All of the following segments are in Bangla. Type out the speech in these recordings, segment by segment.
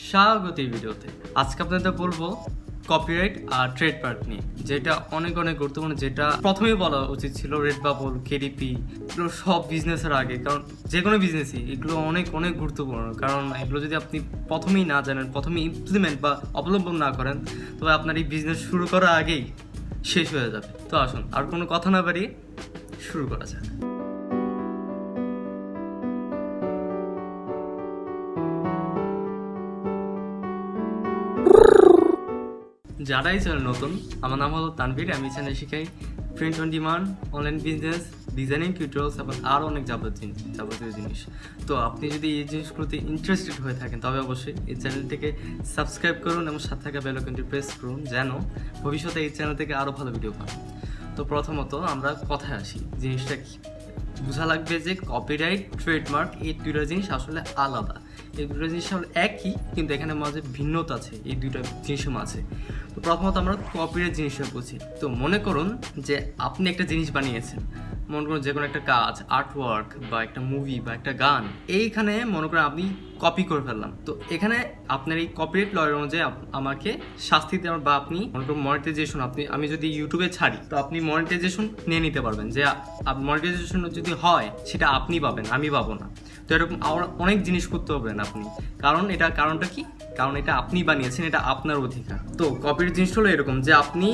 স্বাগত এই ভিডিওতে। আজকে আপনাদের বলবো কপিরাইট আর ট্রেডমার্ক নিয়ে, যেটা অনেক গুরুত্বপূর্ণ, যেটা প্রথমেই বলা উচিত ছিল রেডবাবল, কেডিপি, এগুলো সব বিজনেসের আগে। কারণ যে কোনো বিজনেসই এগুলো অনেক গুরুত্বপূর্ণ। কারণ এগুলো যদি আপনি প্রথমেই না জানেন, প্রথমে ইমপ্লিমেন্ট বা অবলম্বন না করেন, তবে আপনার এই বিজনেস শুরু করার আগেই শেষ হয়ে যাবে। তো আসুন আর কোনো কথা না বাড়িয়ে শুরু করা যাক। যারাই চ্যানেল নতুন, আমার নাম হলো তানভীর। আমি চ্যানেল শিখাই print on demand, online business, designing tutorials এবং আরও অনেক যাবতীয় জিনিস। তো আপনি যদি এই জিনিসগুলোতে ইন্টারেস্টেড হয়ে থাকেন তবে অবশ্যই এই চ্যানেলটিকে সাবস্ক্রাইব করুন এবং সাথে থাকা বেল আইকনটি প্রেস করুন, যেন ভবিষ্যতে এই চ্যানেল থেকে আরও ভালো ভিডিও পান। তো প্রথমত আমরা কথায় আসি, জিনিসটা কি বোঝা লাগবে যে কপিরাইট, ট্রেডমার্ক এই দুইটা জিনিস আসলে আলাদা। এই দুটো জিনিস আসলে একই, কিন্তু এখানে মাঝে ভিন্নতা আছে এই দুইটা জিনিসের মাঝে। তো প্রথমত আমরা কপিরাইট জিনিসটা বুঝি। তো মনে করুন যে আপনি একটা জিনিস বানিয়েছেন, মনে করুন যে কোনো একটা কাজ, আর্টওয়ার্ক বা একটা মুভি বা একটা গান, এইখানে মনে করেন আমি কপি করে ফেললাম। তো এখানে আপনার এই কপিরাইট লয়ের অনুযায়ী আমাকে শাস্তি দেওয়ার, বা আপনি মনে করুন মনিটাইজেশন, আমি যদি ইউটিউবে ছাড়ি তো আপনি মনিটাইজেশন নিয়ে নিতে পারবেন। যে মনিটাইজেশন যদি হয় সেটা আপনি পাবেন, আমি পাবো না। তো এরকম অনেক জিনিস করতে পারবেন আপনি। কারণটা কি? কারণ এটা আপনি বানিয়েছেন, এটা আপনার অধিকার। তো কপিরাইট জিনিসটা হলো এরকম যে আপনি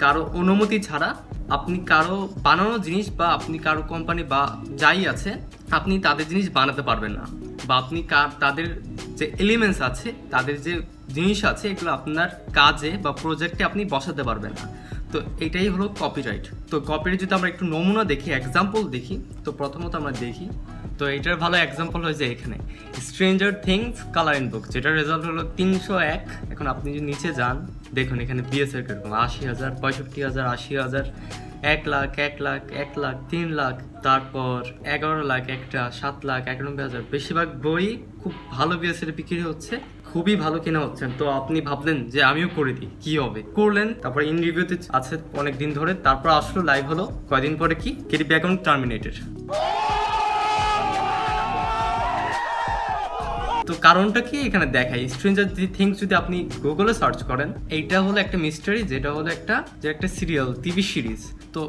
কারো অনুমতি ছাড়া আপনি কারো বানানো জিনিস বা আপনি কারো কোম্পানি বা যাই আছে আপনি তাদের জিনিস বানাতে পারবেন না, বা আপনি তাদের যে এলিমেন্টস আছে, তাদের যে জিনিস আছে, এগুলো আপনার কাজে বা প্রজেক্টে আপনি বসাতে পারবেন না। তো এটাই হলো কপিরাইট। তো কপিরাইট যদি আমরা একটু নমুনা দেখি, এক্সাম্পল দেখি, তো প্রথমত আমরা দেখি, তো এটার ভালো এক্সাম্পল হয়েছে এখানে স্ট্রেঞ্জার থিংস কালার ইন বুক, যেটার রেজাল্ট হলো 301। এখন আপনি যদি নিচে যান, দেখুন এখানে বিএসের কিরকম 80,000, 65,000, 80,000, 1 লাখ, 1 লাখ, 1 লাখ, 3 লাখ, তারপর 11 লাখ, একটা 7 লাখ 91,000। বেশিরভাগ বই খুব ভালো বিএসের বিক্রি হচ্ছে, খুবই ভালো কেনা হচ্ছেন। তো আপনি ভাবলেন যে আমিও করে দিই, কি হবে, করলেন। তারপর ইন রিভিউতে আছে অনেক দিন ধরে, তারপর আসলো লাইভ হলো কয়দিন পরে, কি কেডিপি অ্যাকাউন্ট টার্মিনেটেড। তো কারণটা কি এখানে দেখাই, স্ট্রেঞ্জার থিংস যদি আপনি গুগলে সার্চ করেন, এইটা হলো একটা মিস্টারি, যেটা হলো একটা সিরিয়াল টিভি সিরিজ। তো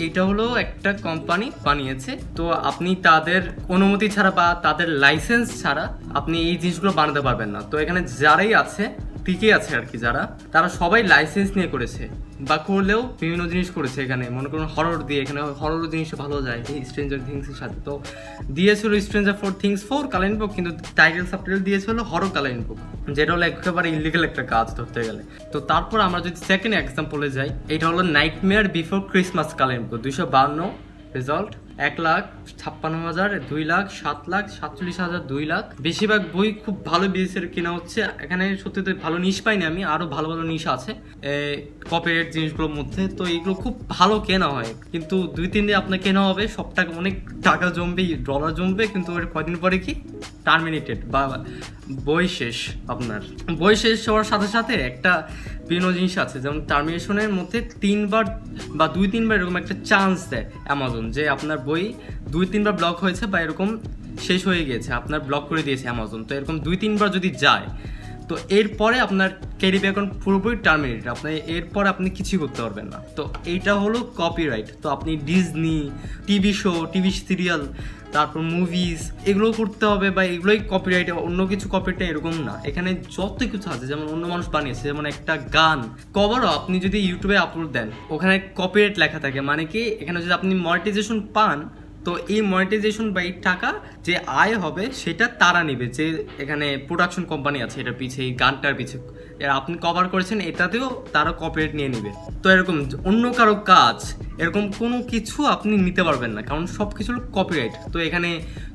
এইটা হলো একটা কোম্পানি বানিয়েছে। তো আপনি তাদের অনুমতি ছাড়া বা তাদের লাইসেন্স ছাড়া আপনি এই জিনিসগুলো বানাতে পারবেন না। তো এখানে যারাই আছে, টিকে আছে আর কি, তারা সবাই লাইসেন্স নিয়ে করেছে, বা করলেও বিভিন্ন জিনিস করেছে। এখানে মনে করুন হরর দিয়ে, এখানে হরর জিনিস ভালো যায় এই স্ট্রেঞ্জার থিংসের সাথে। তো দিয়েছিল স্ট্রেঞ্জার থিংস 4 কালার ইন বুক, কিন্তু টাইটেল সাবটাইটেল দিয়েছিল হরর কালার ইন বুক, যেটা হলো একেবারে ইলিগাল একটা কাজ ধরতে গেলে। তো তারপর আমরা যদি সেকেন্ড এক্সাম্পলে যাই, এটা হলো nightmare before Christmas colour in book, 252 result, 1,56,000, 2 lakh, 7 lakh, 47,000, 2 lakh. বেশিরভাগ বই খুব ভালো বিএসের কেনা হচ্ছে। এখানে সত্যি ভালো নিশ পাইনি আমি, আরো ভালো নিশ আছে কপিরাইট জিনিসগুলোর মধ্যে। তো এগুলো খুব ভালো কেনা হয়, কিন্তু 2-3 দিন আপনার কেনা হবে, সব টাকা, অনেক টাকা জমবে, ডলার জমবে, কিন্তু ওর কয়দিন পরে কি টার্মিনেটেড, বা বই শেষ। আপনার বই শেষ হওয়ার সাথে সাথে একটা বিভিন্ন জিনিস আছে, যেমন টার্মিনেশনের মধ্যে 3বার বা 2-3বার এরকম একটা চান্স দেয় অ্যামাজন, যে আপনার বই 2-3বার ব্লক হয়েছে বা এরকম শেষ হয়ে গেছে, আপনার ব্লক করে দিয়েছে অ্যামাজন। তো এরকম 2-3বার যদি যায়, তো এরপরে আপনার কেডিপি অ্যাকাউন্ট পুরোপুরি টার্মিনেটেড, আপনি এরপরে আপনি কিছুই করতে পারবেন না। তো এইটা হলো কপিরাইট। তো আপনি Disney, TV show, TV serial, তারপর মুভিজ, এগুলো করতে হবে, বা এগুলোই কপিরাইট, অন্য কিছু কপিরাইট এরকম না। এখানে যত কিছু আছে, যেমন অন্য মানুষ বানিয়েছে, যেমন একটা গান কভারও আপনি যদি ইউটিউবে আপলোড দেন, ওখানে কপিরাইট লেখা থাকে। মানে কি, এখানে যদি আপনি মনিটাইজেশন পান, তো এই মনিটাইজেশন বা এই টাকা যে আয় হবে সেটা তারা নেবে, যে এখানে প্রোডাকশন কোম্পানি আছে এটার পিছে, এই গানটার পিছে আপনি কভার করেছেন, এটাতেও তারা কপিরাইট নিয়ে নেবে। তো এরকম অন্য কারো কাজ, এরকম কোনো কিছু আপনি নিতে পারবেন না, কারণ সব কিছুর কপিরাইট। তো এখানে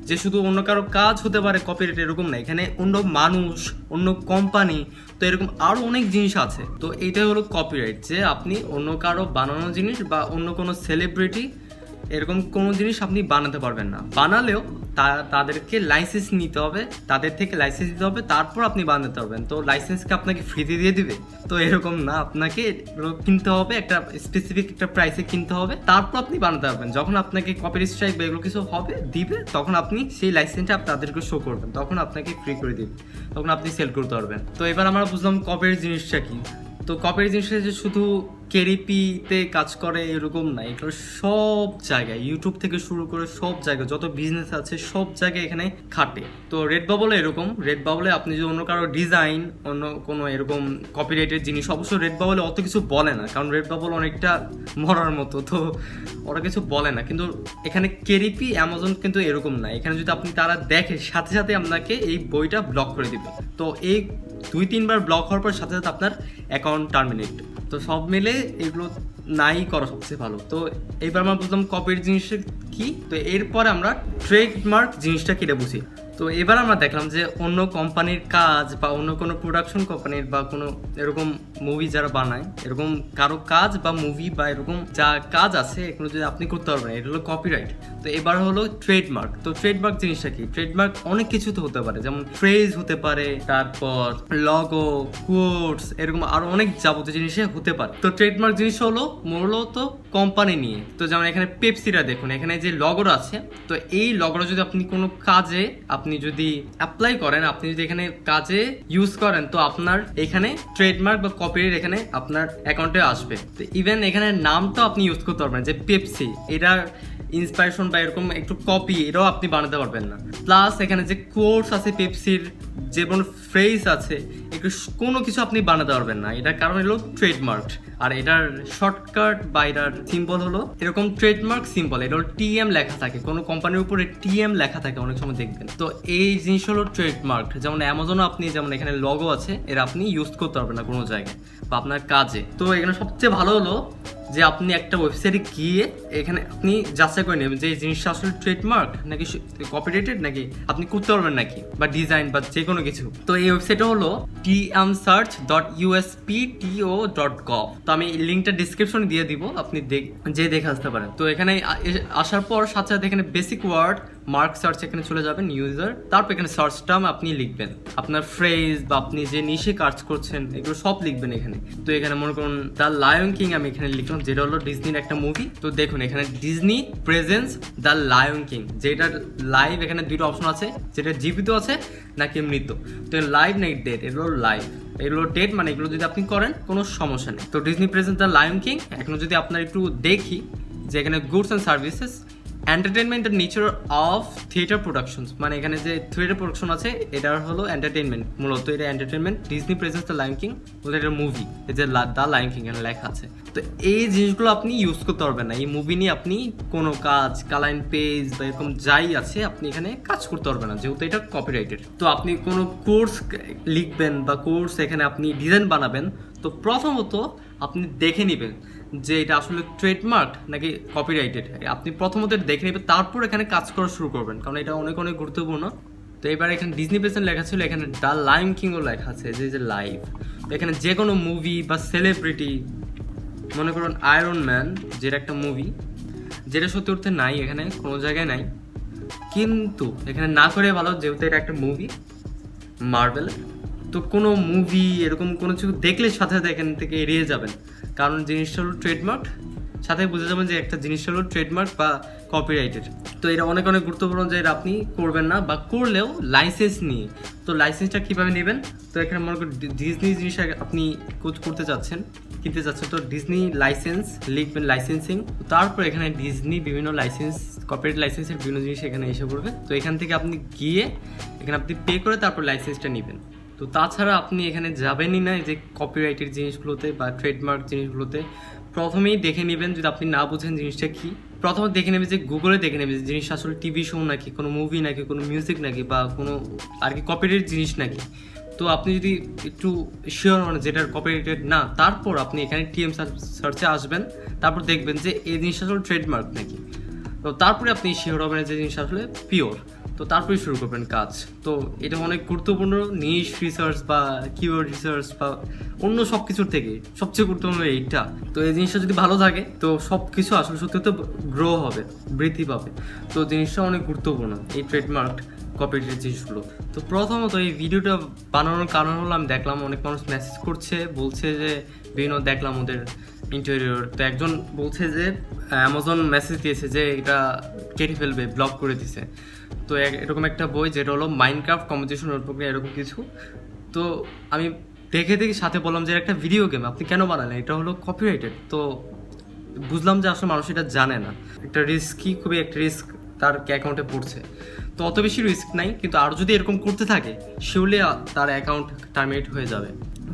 যে শুধু অন্য কারো কাজ হতে পারে কপিরাইট এরকম না, এখানে অন্য মানুষ, অন্য কোম্পানি, তো এরকম আরও অনেক জিনিস আছে। তো এইটাই হলো কপিরাইট, যে আপনি অন্য কারো বানানো জিনিস বা অন্য কোনো সেলিব্রিটি এরকম কোনো জিনিস আপনি বানাতে পারবেন না, বানালেও তাদেরকে লাইসেন্স নিতে হবে, তাদের থেকে লাইসেন্স দিতে হবে, তারপর আপনি বানাতে পারবেন। তো লাইসেন্সকে আপনাকে ফ্রিতে দিয়ে দিবে? তো এরকম না, আপনাকে কিনতে হবে, একটা স্পেসিফিক একটা প্রাইসে কিনতে হবে, তারপর আপনি বানাতে পারবেন। যখন আপনাকে কপিরাইট স্ট্রাইক বা এগুলো কিছু হবে দিবে, তখন আপনি সেই লাইসেন্সটা তাদেরকে শো করবেন, তখন আপনাকে ফ্রি করে দিবে, তখন আপনি সেল করতে পারবেন। তো এবার আমরা বুঝলাম কপিরাইট জিনিসটা কি। তো কপিরাইট জিনিসটা যে শুধু কেডিপিতে কাজ করে এরকম না, এগুলো সব জায়গায়, ইউটিউব থেকে শুরু করে সব জায়গায় যত বিজনেস আছে সব জায়গায় এখানে খাটে। তো রেডবাবলে এরকম, রেডবাবলে আপনি যদি অন্য কারো ডিজাইন, অন্য কোনো এরকম কপিরাইটের জিনিস, অবশ্য রেডবাবলে অত কিছু বলে না, কারণ রেডবাবল অনেকটা মরার মতো, তো ওরা কিছু বলে না। কিন্তু এখানে কেডিপি, অ্যামাজন কিন্তু এরকম না। এখানে যদি আপনি তারা দেখে সাথে সাথে আপনাকে এই বইটা ব্লক করে দিবে। তো এই 2-3 বার ব্লক হওয়ার পর সাথে সাথে আপনার অ্যাকাউন্ট টার্মিনেট। তো সব মিলে এগুলো নাই করা সবচেয়ে ভালো। তো এইবার আমরা বুঝলাম কপির জিনিসটা কি। তো এরপরে আমরা ট্রেডমার্ক জিনিসটা কিটা বুঝি। তো এবার আমরা দেখলাম যে অন্য কোম্পানির কাজ বা অন্য কোনো প্রোডাকশন কোম্পানির বা কোনো এরকম মুভি যারা বানায়, এরকম কারো কাজ বা মুভি বা এরকম যা কাজ আছে এগুলো যদি আপনি করতে পারবেন, এটা হলো কপিরাইট। তো এবার হলো ট্রেডমার্ক। তো ট্রেডমার্ক জিনিসটা কি? ট্রেডমার্ক অনেক কিছু তো হতে পারে, যেমন ফ্রেজ হতে পারে, তারপর লগো, কোটস, এরকম আরো অনেক যাবতীয় জিনিসে হতে পারে। তো ট্রেডমার্ক জিনিস হলো মূলত কোম্পানি নিয়ে। তো যেমন এখানে পেপসিটা দেখুন, এখানে যে লগোটা আছে, তো এই লগোটা যদি আপনি কোনো কাজে আপনি যদি অ্যাপ্লাই করেন, আপনি যদি এখানে কাজে ইউজ করেন, তো আপনার এখানে ট্রেডমার্ক বা কপিরাইট এখানে আপনার অ্যাকাউন্টে আসবে। তো ইভেন এখানে নামটাও আপনি ইউজ করতে পারবেন, যে পেপসি, এটার ইন্সপাইরেশন বা এরকম একটু কপি, এটাও আপনি বানাতে পারবেন না। প্লাস এখানে যে কোর্স আছে পেপসির, যে কোনো ফ্রেজ আছে, একটু কোনো কিছু আপনি বানাতে পারবেন না। এটার কারণ হলো ট্রেডমার্ক। আর এটার শর্টকাট বা এটার সিম্বল হলো এরকম ট্রেডমার্ক সিম্বল, এটা হলো টিএম লেখা থাকে, কোনো কোম্পানির উপরে টিএম লেখা থাকে অনেক সময় দেখবেন। তো এই জিনিস হলো ট্রেডমার্ক। যেমন অ্যামাজনও আপনি, যেমন এখানে লগো আছে, এর আপনি ইউজ করতে পারবেন না কোনো জায়গায় বা আপনার কাজে। তো এখানে সবচেয়ে ভালো হলো যে আপনি একটা ওয়েবসাইটে গিয়ে এখানে আপনি যাচাই করে নেবেন যে এই জিনিসটা আসলে ট্রেডমার্ক নাকি কপিরাইটেড, নাকি আপনি করতে পারবেন নাকি, বা ডিজাইন বা যে কোনো কিছু। তো এই ওয়েবসাইটটা হলো tmsearch.uspto.gov। তো আমি লিঙ্কটা ডিসক্রিপশনে দিয়ে দিব, আপনি যে দেখে আসতে পারেন। তো এখানে আসার পর সাথে সাথে এখানে বেসিক ওয়ার্ড মার্ক সার্চ এখানে চলে যাবেন, ইউজার, তারপর এখানে সার্চ টার্ম আপনি লিখবেন, আপনার ফ্রেজ বা আপনি যে নিশে কাজ করছেন এগুলো সব লিখবেন এখানে। তো এখানে মনে করুন দ্য লায়ন কিং আমি এখানে লিখলাম, যেটা হলো ডিজনির একটা মুভি। তো দেখুন এখানে Disney presents the lion king, যেটা লাইভ, এখানে দুটো অপশন আছে, যেটা জীবিত আছে নাকি মৃত। তো লাইভ নাকি ডেড, এগুলো লাইভ, এগুলো ডেড, মানে এগুলো যদি আপনি করেন কোনো সমস্যা নেই। তো Disney presents the lion king. এখন যদি আপনার একটু দেখি যে এখানে goods and services, entertainment and nature of theatre productions, মানে এখানে যে থিয়েটার প্রোডাকশন আছে এটার হলো এন্টারটেনমেন্ট, মূলত এটা entertainment. Disney presents the lion king, বলতে এটা মুভি, এই যে দ্য লায়ন কিং এখানে লেখা আছে। তো এই জিনিসগুলো আপনি ইউজ করতে পারবেন না, এই মুভি নিয়ে আপনি কোনো কাজ, কালাইন পেজ বা এরকম যাই আছে আপনি এখানে কাজ করতে পারবেন না, যেহেতু এটা কপিরাইটেড। তো আপনি কোনো কোর্স লিখবেন বা কোর্স এখানে আপনি ডিজাইন বানাবেন, তো প্রথমত আপনি দেখে নেবেন যে এটা আসলে ট্রেডমার্ক নাকি কপিরাইটেড। আপনি প্রথমত দেখে নেবেন, তারপর এখানে কাজ করা শুরু করবেন, কারণ এটা অনেক অনেক গুরুত্বপূর্ণ। তো এবার এখানে ডিজনি প্রেজেন্ট লেখা ছিল, এখানে দ্য লায়ন কিংও লেখা আছে, যে লাইভ। এখানে যে কোনো মুভি বা সেলিব্রিটি, মনে করুন আয়রন ম্যান, যেটা একটা মুভি, যেটা সত্যি অর্থে নাই, এখানে কোনো জায়গায় নাই, কিন্তু এখানে না করে ভালো, যেহেতু এটা একটা মুভি মার্ভেলের। তো কোনো মুভি এরকম কোনো কিছু দেখলে সাথে সাথে এখান থেকে এড়িয়ে যাবেন, কারণ জিনিসটা হলো ট্রেডমার্ক, সাথে বুঝে যাবেন যে একটা জিনিস হলো ট্রেডমার্ক বা কপিরাইটেড। তো এটা অনেক অনেক গুরুত্বপূর্ণ যে এটা আপনি করবেন না, বা করলেও লাইসেন্স নিয়ে। তো লাইসেন্সটা কীভাবে নেবেন? তো এখানে মনে করেন ডিজনি জিনিস আপনি করতে যাচ্ছেন, কিনতে যাচ্ছেন, তো ডিজনি লাইসেন্স লিখবেন, লাইসেন্সিং, তারপর এখানে ডিজনি বিভিন্ন লাইসেন্স, কপিরাইট লাইসেন্সের বিভিন্ন জিনিস এখানে এসে পড়বে। তো এখান থেকে আপনি গিয়ে এখানে আপনি পে করে তারপর লাইসেন্সটা নেবেন। তো তাছাড়া আপনি এখানে যাবেনই না যে কপিরাইটের জিনিসগুলোতে বা ট্রেডমার্ক জিনিসগুলোতে। প্রথমেই দেখে নেবেন, যদি আপনি না বুঝেন জিনিসটা কি, প্রথমে দেখে নেবেন যে গুগলে দেখে নেবেন যে জিনিসটা আসলে টিভি শো নাকি, কোনো মুভি নাকি, কোনো মিউজিক নাকি, বা কোনো আর কি কপিরাইট জিনিস নাকি। তো আপনি যদি একটু শিওর হন যেটার কপিরাইটেড না, তারপর আপনি এখানে টিএম সার্চে আসবেন, তারপর দেখবেন যে এই জিনিসটা আসলে ট্রেডমার্ক নাকি। তো তারপরে আপনি শিওর হবেন যে জিনিসটা আসলে পিওর। তো তারপরে শুরু করবেন কাজ। তো এটা অনেক গুরুত্বপূর্ণ, নিশ রিসার্চ বা কিওয়ার্ড রিসার্চ বা অন্য সব কিছুর থেকে সবচেয়ে গুরুত্বপূর্ণ এইটা। তো এই জিনিসটা যদি ভালো থাকে তো সব কিছু আসলে সত্যি তো গ্রো হবে, বৃদ্ধি পাবে। তো জিনিসটা অনেক গুরুত্বপূর্ণ এই ট্রেডমার্ক কপিরাইটের জিনিসগুলো। তো প্রথমত এই ভিডিওটা বানানোর কারণ হলো আমি দেখলাম অনেক মানুষ মেসেজ করছে, বলছে যে বিভিন্ন দেখলাম ওদের ইন্টেরিয়র, তো একজন বলছে যে অ্যামাজন মেসেজ দিয়েছে যে এটা কেটে ফেলবে, ব্লক করে দিছে। তো এরকম একটা বই যেটা হলো মাইনক্রাফট কম্পিটিশন নোটবুক, এরকম কিছু। তো আমি দেখে সাথে বললাম যে একটা ভিডিও গেম আপনি কেন বানালেন, এটা হলো কপিরাইটেড। তো বুঝলাম যে আসলে মানুষ এটা জানে না, একটা রিস্কি, খুবই একটা রিস্ক তার অ্যাকাউন্টে পড়ছে। তো অত বেশি রিস্ক নাই, কিন্তু আর যদি এরকম করতে থাকে শিওরলি তার অ্যাকাউন্ট টার্মিনেট হয়ে যাবে।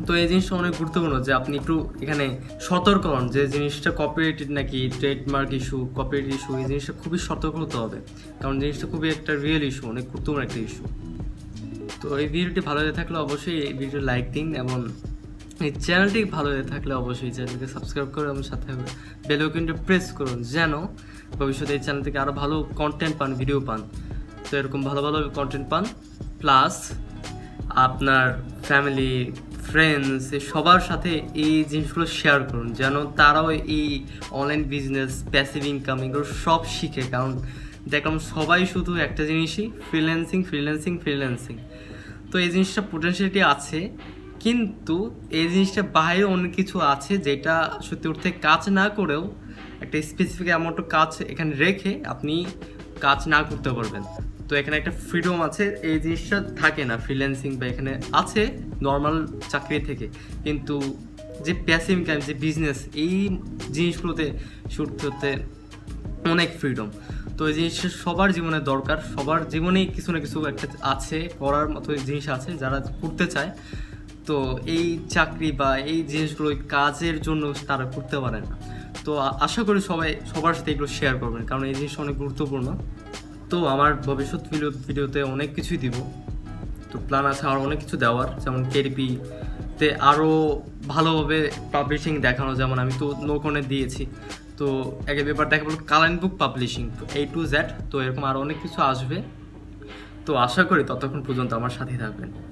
তো এই জিনিসটা অনেক গুরুত্বপূর্ণ যে আপনি একটু এখানে সতর্ক হন যে জিনিসটা কপিরাইটেড নাকি ট্রেডমার্ক ইস্যু, কপিরাইট ইস্যু, এই জিনিসটা খুবই সতর্ক হতে হবে, কারণ জিনিসটা খুবই একটা রিয়েল ইস্যু, অনেক গুরুত্বপূর্ণ একটা ইস্যু। তো এই ভিডিওটি ভালো লেগে থাকলে অবশ্যই এই ভিডিও লাইক দিন, এবং এই চ্যানেলটি ভালো লেগে থাকলে অবশ্যই চ্যানেলকে সাবস্ক্রাইব করে এবং সাথে বেল আইকনটি প্রেস করুন, যেন ভবিষ্যতে এই চ্যানেল থেকে আরও ভালো কন্টেন্ট পান, ভিডিও পান। তো এরকম ভালো ভালো কন্টেন্ট পান, প্লাস আপনার ফ্যামিলি, ফ্রেন্ডস সবার সাথে এই জিনিসগুলো শেয়ার করুন, যেন তারাও এই অনলাইন বিজনেস, প্যাসিভ ইনকাম এগুলো সব শিখে। কারণ দেখলাম সবাই শুধু একটা জিনিসই ফ্রিল্যান্সিং ফ্রিল্যান্সিং ফ্রিল্যান্সিং। তো এই জিনিসটা পোটেনশিয়ালিটি আছে, কিন্তু এই জিনিসটা বাইরে অনেক কিছু আছে যেটা সত্যি অর্থে কাজ না করেও একটা স্পেসিফিক অ্যামাউন্ট কাজ এখানে রেখে আপনি কাজ না করতে পারবেন। তো এখানে একটা ফ্রিডম আছে, এই জিনিসটা থাকে না ফ্রিল্যান্সিং, বা এখানে আছে নর্মাল চাকরি থেকে। কিন্তু যে প্যাসিভ ইনকাম, যে বিজনেস, এই জিনিসগুলোতে শুরুতে হতে অনেক ফ্রিডম। তো এই জিনিসটা সবার জীবনে দরকার, সবার জীবনেই কিছু না কিছু একটা আছে করার মতো জিনিস আছে যারা করতে চায়। তো এই চাকরি বা এই জিনিসগুলো কাজের জন্য তারা করতে পারে না। তো আশা করি সবাই সবার সাথে এগুলো শেয়ার করবেন, কারণ এই জিনিসটা অনেক গুরুত্বপূর্ণ। তো আমার ভবিষ্যৎ ভিডিওতে অনেক কিছুই দিব, তো প্ল্যান আছে আর অনেক কিছু দেওয়ার, যেমন কেডিপিতে আরও ভালোভাবে পাবলিশিং দেখানো, যেমন আমি তো নোকনে দিয়েছি। তো একে ব্যাপার দেখা বলো কালাইন বুক পাবলিশিং, তো A to Z। তো এরকম আরও অনেক কিছু আসবে। তো আশা করি ততক্ষণ পর্যন্ত আমার সাথেই থাকবেন।